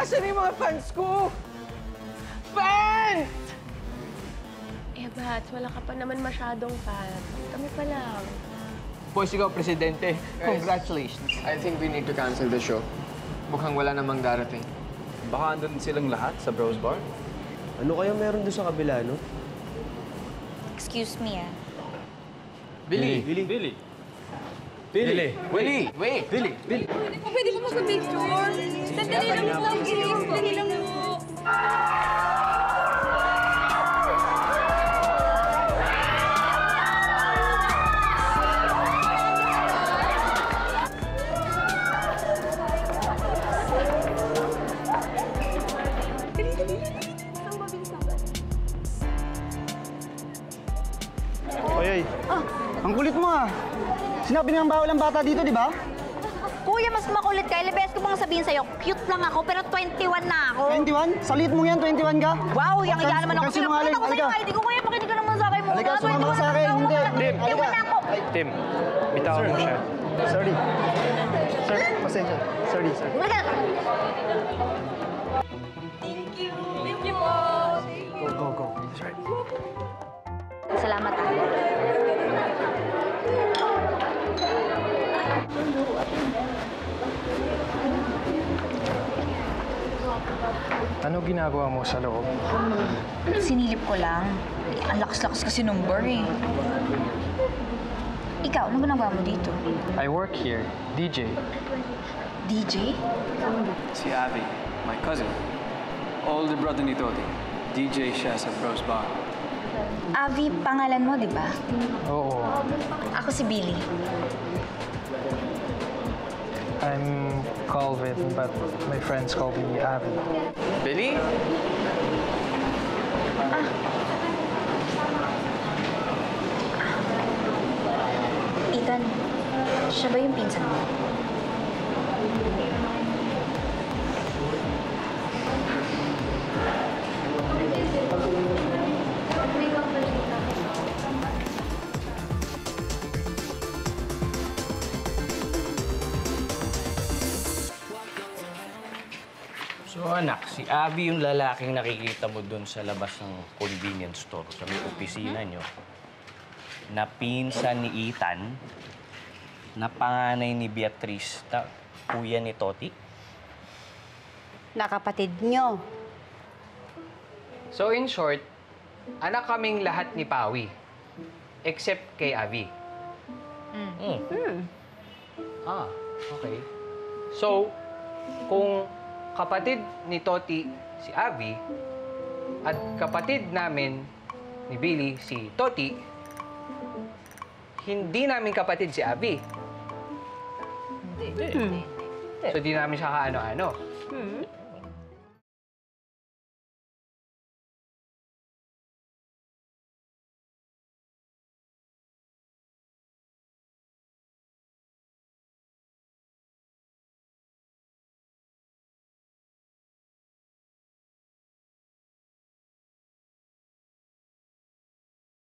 Asan yung mga fans ko? Fans! Eh, Bats, wala ka pa naman masyadong fan. Kami pa lang. Boys, ikaw, presidente. Congratulations. I think we need to cancel the show. Mukhang wala namang darating. Baka andun silang lahat sa Bros Bar? Ano kaya meron doon sa kabila, no? Excuse me, ah. Billy. Billy. Wait. Billy. Pwede ko mag-picture? Sandali lang po. Sandali lang po. Oy, ang kulit mo ah. Sinabi nilang bawal ang bata dito, di ba? Kuya, mas makulit ka. Ilang beses ko bang sabihin sa'yo, cute lang ako, pero 21 na ako. 21? Salit mo yan, 21 ka? Wow, yang iya naman ako. Sinungaling, Pinapakita ko sa'yo, halika. hindi ko kuya, makinig ka naman sa akin mo. Halika, sumama ka sa akin. Hindi. Tim, halika na ako. Tim, bitawan mo siya. Sorry. Sir, pasensya. Sorry. Halika na. Go. Salamat, ah. Ano ginagawa mo sa loob? Sinilip ko lang. Ang lakas-lakas kasi nung bar, eh. Ikaw, ano ginagawa mo dito? I work here. DJ. DJ? Si Abby, my cousin. Older brother ni Toti. DJ siya sa Bros Bar. Avi, pangalan mo, di ba? Oo. Ako si Billy. I'm Calvin, but my friends call me Abby. Billy? Ethan, siya ba yung pinsan mo? So anak, si Abby yung lalaking nakikita mo doon sa labas ng convenience store, sa may opisina nyo, na pinsan ni Ethan, na panganay ni Beatrice, na kuya ni Toti. Na kapatid nyo. So in short, anak kaming lahat ni Pawi. Except kay Abby. Ah, okay. So, kung kapatid ni Toti si Abby at kapatid namin ni Billy si Toti, hindi namin kapatid si Abby. Hindi. So, di namin siya kaano-ano.